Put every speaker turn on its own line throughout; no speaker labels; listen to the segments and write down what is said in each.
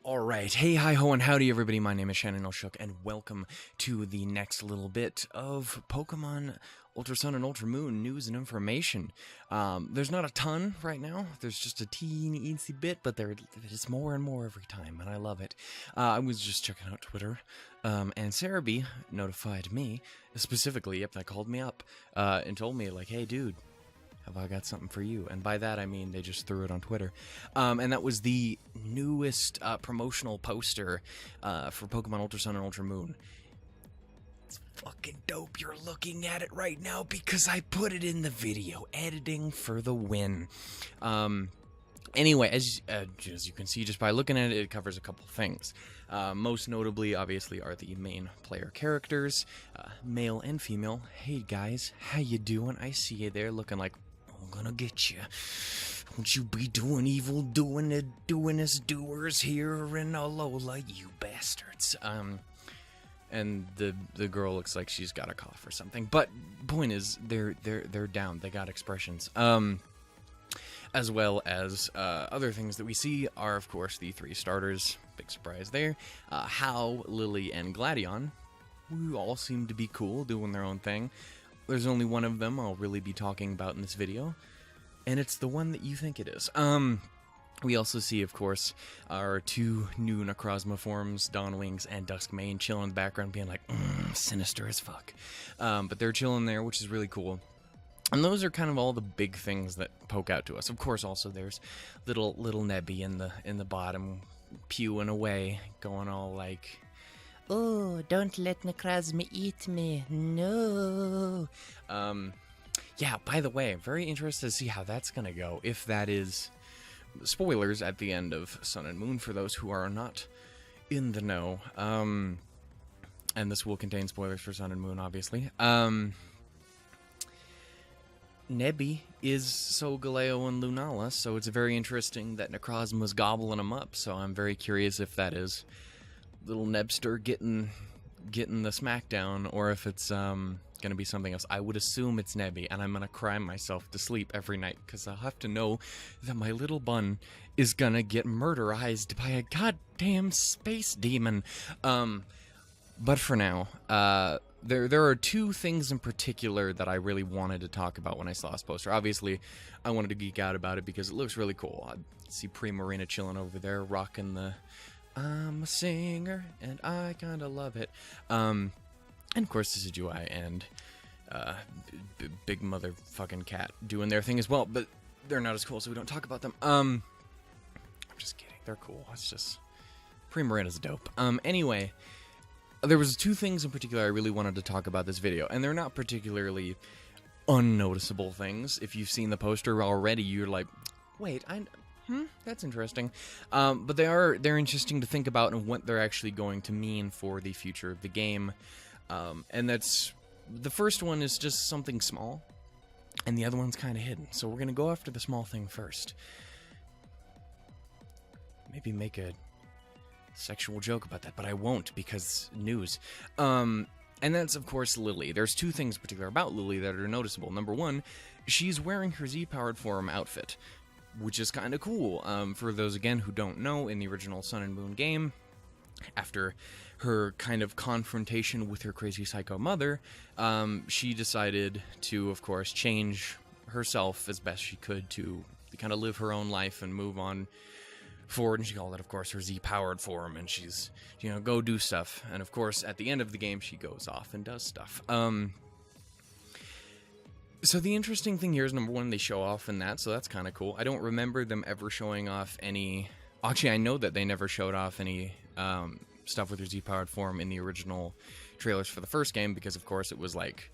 Alright, hey, hi, ho, and howdy everybody, my name is Shannon L, and welcome to the next little bit of Pokemon Ultra Sun and Ultra Moon news and information. There's not a ton right now, there's just a teeny-eensy bit, but there is more and more every time, and I love it. I was just checking out Twitter, and Cerebi notified me, specifically, that called me up, and told me, like, hey dude, have I got something for you? And by that I mean they just threw it on Twitter. And that was the newest promotional poster for Pokemon Ultra Sun and Ultra Moon. It's fucking dope. You're looking at it right now because I put it in the video. Editing for the win. Anyway, as you can see just by looking at it, it covers a couple things. Most notably, obviously, are the main player characters, male and female. Hey guys, how you doing? I see you there looking like, I'm gonna get you. Don't you be doing evil, doing us doers here in Alola, you bastards. And the girl looks like she's got a cough or something. But point is, they're down. They got expressions. As well as other things that we see are, of course, the three starters. Big surprise there. How, Lillie, and Gladion, who all seem to be cool, doing their own thing. There's only one of them I'll really be talking about in this video, and it's the one that you think it is. We also see, of course, our two new Necrozma forms, Dawnwings and Duskmane, chilling in the background, being like, sinister as fuck. But they're chilling there, which is really cool. And those are kind of all the big things that poke out to us. Of course, also there's little Nebby in the bottom, pewing away, going all like, oh, don't let Necrozma eat me, no. Yeah, by the way, I'm very interested to see how that's gonna go, if that is spoilers at the end of Sun and Moon for those who are not in the know. And this will contain spoilers for Sun and Moon, obviously. Nebby is Solgaleo and Lunala, so it's very interesting that Necrozma's gobbling them up, so I'm very curious if that is little Nebster getting the smackdown, or if it's gonna be something else. I would assume it's Nebby, and I'm gonna cry myself to sleep every night, because I'll have to know that my little bun is gonna get murderized by a goddamn space demon. But for now, there are two things in particular that I really wanted to talk about when I saw this poster. Obviously, I wanted to geek out about it because it looks really cool. I see Primarina chilling over there, rocking the I'm a singer, and I kinda love it. And of course, this is Decidueye and Big Motherfucking Cat doing their thing as well, but they're not as cool, so we don't talk about them. I'm just kidding. They're cool. It's just Primarina's dope. Anyway, there was two things in particular I really wanted to talk about this video, and they're not particularly unnoticeable things. If you've seen the poster already, you're like, wait, that's interesting. But they're interesting to think about and what they're actually going to mean for the future of the game. And that's, the first one is just something small, and the other one's kind of hidden. So we're going to go after the small thing first. Maybe make a sexual joke about that, but I won't because news. And that's, of course, Lillie. There's two things in particular about Lillie that are noticeable. Number one, she's wearing her Z-powered form outfit, which is kind of cool. For those, again, who don't know, in the original Sun and Moon game, after her kind of confrontation with her crazy psycho mother, she decided to, of course, change herself as best she could to kind of live her own life and move on forward, and she called it, of course, her Z-powered form, and she's, go do stuff. And, of course, at the end of the game, she goes off and does stuff. So the interesting thing here is, number one, they show off in that, so that's kind of cool. I don't remember them ever showing off any... Actually, I know that they never showed off any stuff with her Z-powered form in the original trailers for the first game, because, of course, it was like...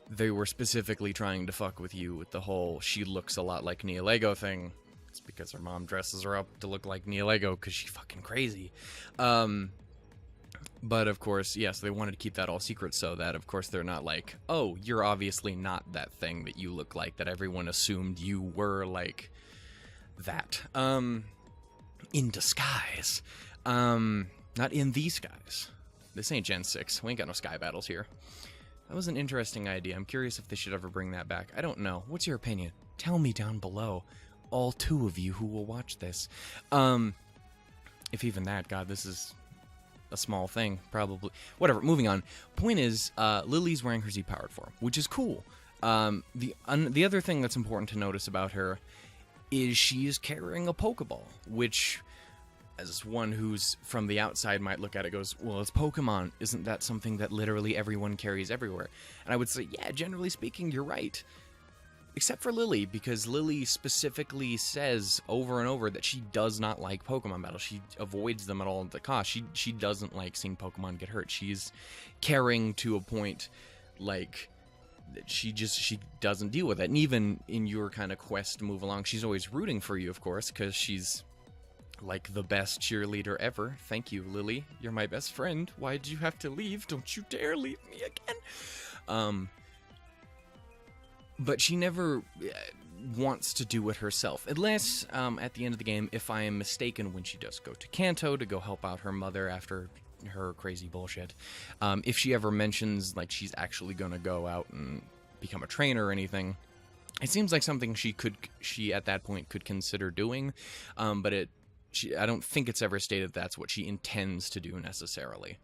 They were specifically trying to fuck with you with the whole she looks a lot like Nia Lego thing. It's because her mom dresses her up to look like Nia Lego, because she's fucking crazy. But, of course, yes, they wanted to keep that all secret so that, of course, they're not like, oh, you're obviously not that thing that you look like, that everyone assumed you were like that. In disguise. Not in these skies. This ain't Gen 6. We ain't got no sky battles here. That was an interesting idea. I'm curious if they should ever bring that back. I don't know. What's your opinion? Tell me down below. All two of you who will watch this. If even that, God, this is a small thing, probably. Whatever, moving on. Point is, Lillie's wearing her Z-Powered form, which is cool. The other thing that's important to notice about her is she is carrying a Pokeball, which, as one who's from the outside might look at it, goes, well, it's Pokemon. Isn't that something that literally everyone carries everywhere? And I would say, yeah, generally speaking, you're right. Except for Lillie, because Lillie specifically says over and over that she does not like Pokemon battles. She avoids them at all costs. She doesn't like seeing Pokemon get hurt. She's caring to a point, like, that she doesn't deal with it. And even in your kind of quest to move along, she's always rooting for you, of course, because she's like the best cheerleader ever. Thank you, Lillie. You're my best friend. Why did you have to leave? Don't you dare leave me again. But she never wants to do it herself. Unless, at the end of the game, if I am mistaken, when she does go to Kanto to go help out her mother after her crazy bullshit, if she ever mentions, like, she's actually gonna go out and become a trainer or anything, it seems like something she at that point could consider doing, but I don't think it's ever stated that's what she intends to do necessarily.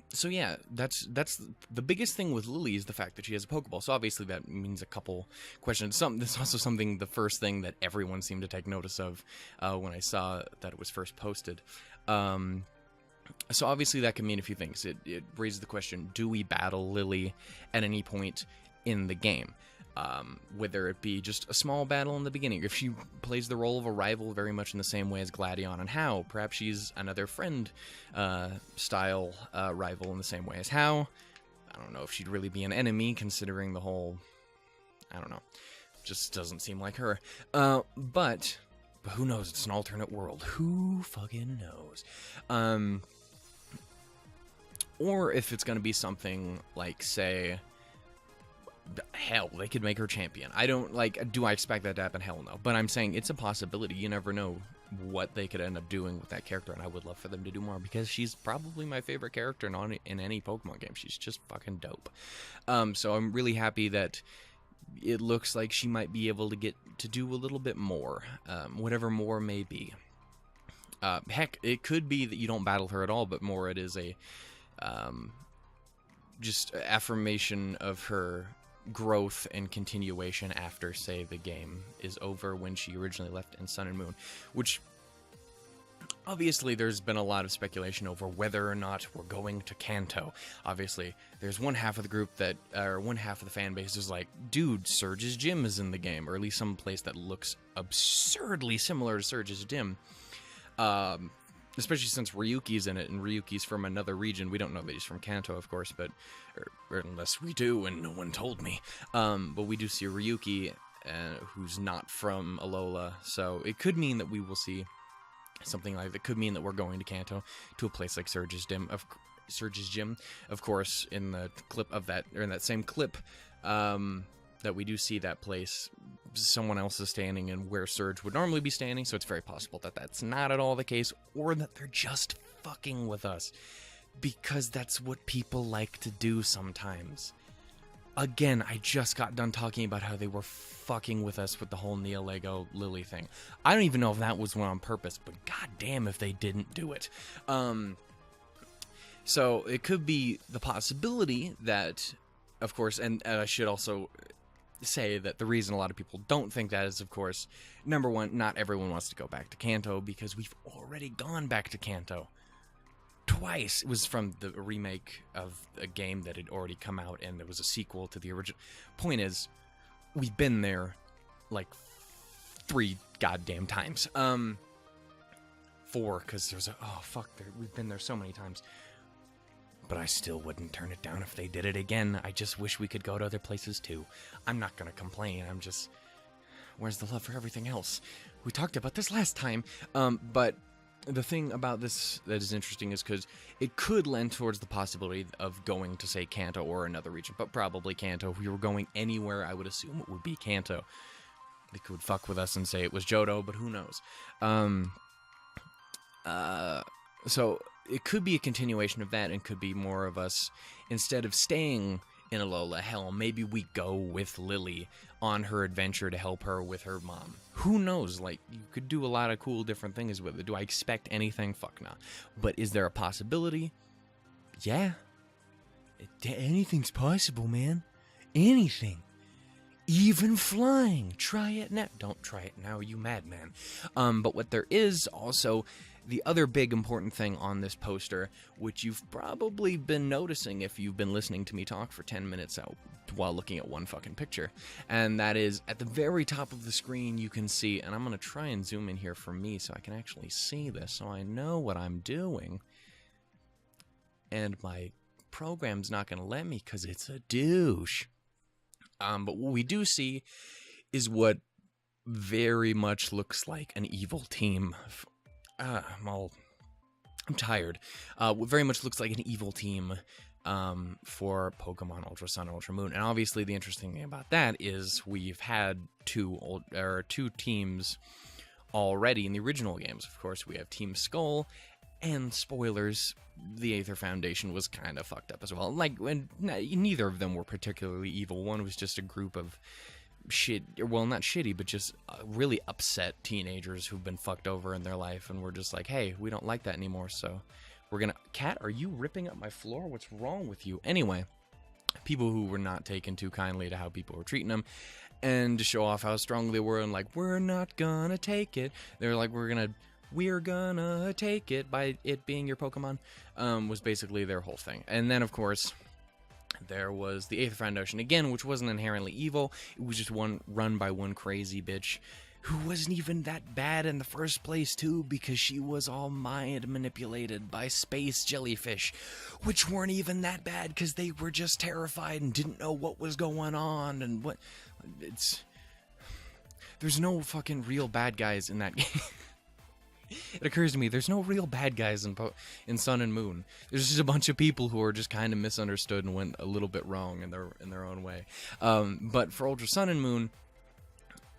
So yeah, that's the biggest thing with Lillie is the fact that she has a Pokeball. So obviously that means a couple questions. This also something, the first thing that everyone seemed to take notice of when I saw that it was first posted. So obviously that can mean a few things. It raises the question, do we battle Lillie at any point in the game? Whether it be just a small battle in the beginning, if she plays the role of a rival very much in the same way as Gladion and How, perhaps she's another friend style rival in the same way as How. I don't know if she'd really be an enemy considering the whole, I don't know, just doesn't seem like her. But who knows, it's an alternate world. Who fucking knows? Or if it's going to be something like, say, hell, they could make her champion. I don't, like, do I expect that to happen? Hell no. But I'm saying it's a possibility. You never know what they could end up doing with that character, and I would love for them to do more, because she's probably my favorite character in any Pokemon game. She's just fucking dope. So I'm really happy that it looks like she might be able to get to do a little bit more, whatever more may be. Heck, it could be that you don't battle her at all, but more it is a just affirmation of her growth and continuation after, say, the game is over, when she originally left in Sun and Moon, which obviously there's been a lot of speculation over whether or not we're going to Kanto. Obviously there's one half of the group that, or one half of the fan base is like, dude, Surge's gym is in the game, or at least some place that looks absurdly similar to Surge's gym, especially since Ryuki's in it, and Ryuki's from another region. We don't know that he's from Kanto, of course, but or unless we do, and no one told me. But we do see Ryuki, who's not from Alola, so it could mean that we will see something like that. Could mean that we're going to Kanto, to a place like Surge's gym. Of course, in the clip of that, or in that same clip, that we do see that place, someone else is standing in where Surge would normally be standing, so it's very possible that that's not at all the case, or that they're just fucking with us, because that's what people like to do sometimes. Again, I just got done talking about how they were fucking with us with the whole Neo-Lego Lillie thing. I don't even know if that was one on purpose, but goddamn if they didn't do it. So it could be the possibility that, of course, and I should also say that the reason a lot of people don't think that is, of course, number one, not everyone wants to go back to Kanto, because we've already gone back to Kanto twice. It was from the remake of a game that had already come out, and there was a sequel to the original. Point is, we've been there like 3 goddamn times. 4, because there's we've been there so many times. But I still wouldn't turn it down if they did it again. I just wish we could go to other places too. I'm not gonna complain, I'm just, where's the love for everything else? We talked about this last time. But the thing about this that is interesting is because it could lend towards the possibility of going to, say, Kanto or another region, but probably Kanto. If we were going anywhere, I would assume it would be Kanto. They could fuck with us and say it was Johto, but who knows? So it could be a continuation of that, and could be more of us, instead of staying in Alola, hell, maybe we go with Lillie on her adventure to help her with her mom. Who knows? Like, you could do a lot of cool different things with it. Do I expect anything? Fuck no. But is there a possibility? Yeah. Anything's possible, man. Anything. Even flying. Try it now. Don't try it now, you madman. But what there is also, the other big important thing on this poster, which you've probably been noticing if you've been listening to me talk for 10 minutes out while looking at one fucking picture, and that is at the very top of the screen you can see, and I'm going to try and zoom in here for me so I can actually see this so I know what I'm doing. And my program's not going to let me because it's a douche. But what we do see is what very much looks like an evil team. I'm tired. What very much looks like an evil team for Pokemon Ultra Sun and Ultra Moon. And obviously the interesting thing about that is we've had two teams already in the original games. Of course, we have Team Skull, and spoilers, the Aether Foundation was kind of fucked up as well. Like, when neither of them were particularly evil. One was just a group of not shitty, but just really upset teenagers who've been fucked over in their life, and we're just like, hey, we don't like that anymore, so we're gonna... Cat, are you ripping up my floor? What's wrong with you? Anyway, people who were not taken too kindly to how people were treating them, and to show off how strong they were, and like, we're not gonna take it. They're like, we're gonna take it by it being your Pokemon, was basically their whole thing. And then, of course, there was the Aether Foundation, again, which wasn't inherently evil. It was just run by one crazy bitch who wasn't even that bad in the first place, too, because she was all mind manipulated by space jellyfish, which weren't even that bad because they were just terrified and didn't know what was going on. And there's no fucking real bad guys in that game. It occurs to me, there's no real bad guys in Sun and Moon. There's just a bunch of people who are just kind of misunderstood and went a little bit wrong in their own way. But for Ultra Sun and Moon,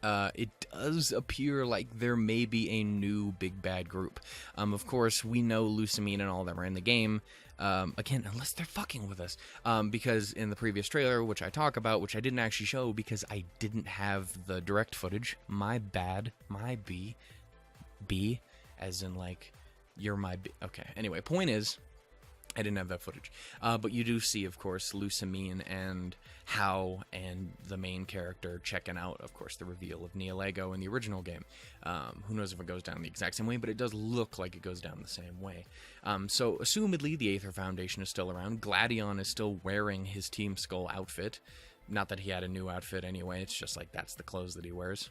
it does appear like there may be a new big bad group. Of course, we know Lucamine and all them are in the game. Again, unless they're fucking with us. Because in the previous trailer, which I talk about, which I didn't actually show because I didn't have the direct footage. My bad. My B. As in, like, you're my... Okay, anyway, point is, I didn't have that footage. But you do see, of course, Lucamine and How and the main character checking out, of course, the reveal of Neolego in the original game. Who knows if it goes down the exact same way, but it does look like it goes down the same way. So, assumedly, the Aether Foundation is still around. Gladion is still wearing his Team Skull outfit. Not that he had a new outfit anyway, it's just like that's the clothes that he wears.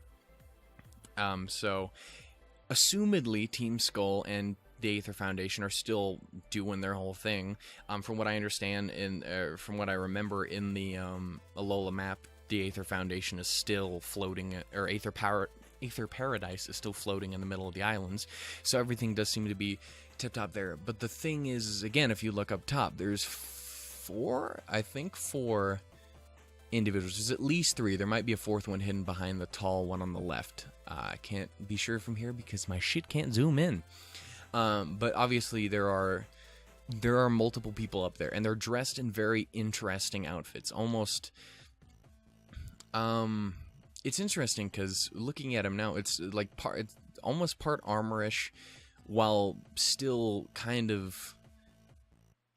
So... Assumedly, Team Skull and the Aether Foundation are still doing their whole thing. From what I understand, from what I remember in the Alola map, the Aether Foundation is still floating, or Aether Paradise is still floating in the middle of the islands. So everything does seem to be tip-top there. But the thing is, again, if you look up top, there's four individuals. There's at least three. There might be a fourth one hidden behind the tall one on the left. I can't be sure from here because my shit can't zoom in. But obviously there are multiple people up there, and they're dressed in very interesting outfits. Almost, it's interesting because looking at them now, it's like it's almost part armorish, while still kind of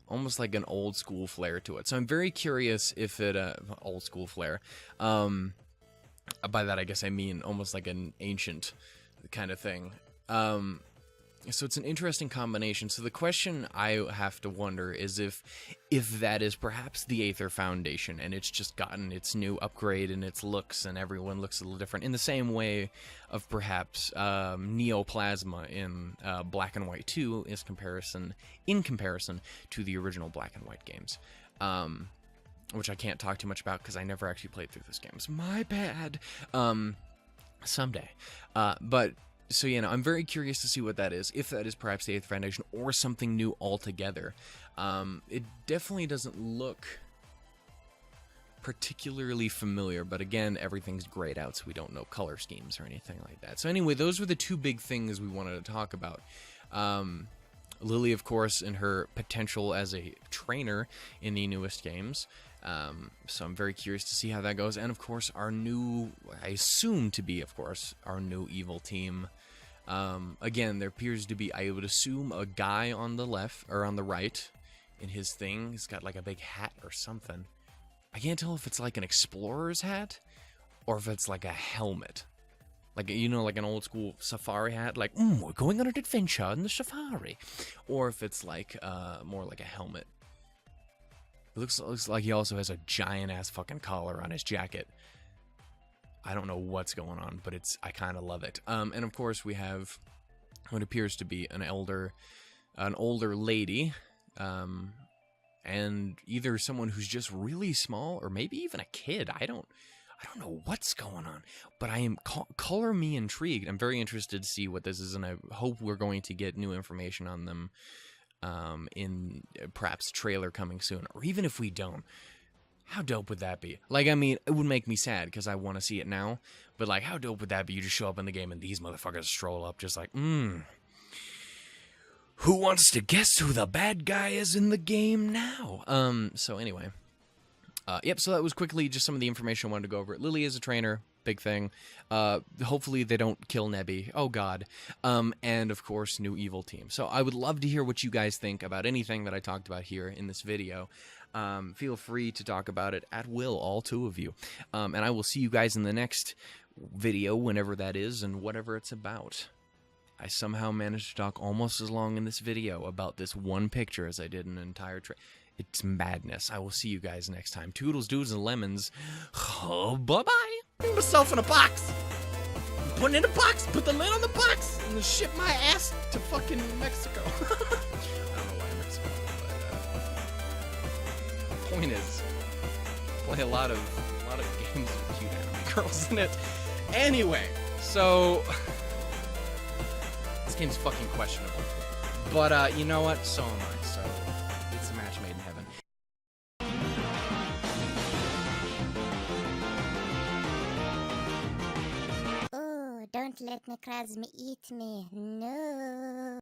almost like an old school flair to it. So I'm very curious if it old school flair. By that I guess I mean almost like an ancient kind of thing. So it's an interesting combination. So the question I have to wonder is if that is perhaps the Aether Foundation, and it's just gotten its new upgrade in its looks, and everyone looks a little different, in the same way of perhaps Neoplasma in Black and White 2 in comparison to the original Black and White games. Which I can't talk too much about because I never actually played through those games. My bad. Someday. But, so, you know, I'm very curious to see what that is. If that is perhaps the Aether Foundation or something new altogether. It definitely doesn't look particularly familiar, but again, everything's grayed out, so we don't know color schemes or anything like that. So anyway, those were the two big things we wanted to talk about. Lillie, of course, and her potential as a trainer in the newest games. So I'm very curious to see how that goes. And of course, our new, I assume to be, of course, our new evil team. Again, there appears to be, I would assume, a guy on the left, or on the right, in his thing. He's got like a big hat or something. I can't tell if it's like an explorer's hat, or if it's like a helmet. Like, you know, like an old school safari hat, like, we're going on an adventure in the safari. Or if it's like, more like a helmet. It looks like he also has a giant-ass fucking collar on his jacket. I don't know what's going on, but I kind of love it. And of course, we have what appears to be an older lady, and either someone who's just really small, or maybe even a kid. I don't know what's going on, but I am color me intrigued. I'm very interested to see what this is, and I hope we're going to get new information on them in perhaps trailer coming soon, or even if we don't. How dope would that be? Like, I mean, it would make me sad because I want to see it now, but like, how dope would that be? You just show up in the game and these motherfuckers stroll up just like, who wants to guess who the bad guy is in the game now? So anyway, yep, so that was quickly just some of the information I wanted to go over. Lillie is a trainer, big thing. Hopefully they don't kill Nebby. Oh god. And of course, new evil team. So I would love to hear what you guys think about anything that I talked about here in this video. Feel free to talk about it at will, all two of you. And I will see you guys in the next video, whenever that is, and whatever it's about. I somehow managed to talk almost as long in this video about this one picture as I did an entire It's madness. I will see you guys next time. Toodles, dudes, and lemons. Oh, bye-bye. Put myself in a box. Put it in a box. Put the lid on the box. And then ship my ass to fucking Mexico. I don't know why Mexico, but the point is, play a lot of games with cute anime girls in it. Anyway, so this game's fucking questionable. But you know what? So am I. So it's a match made in heaven.
Oh, don't let Necrozma eat me. No.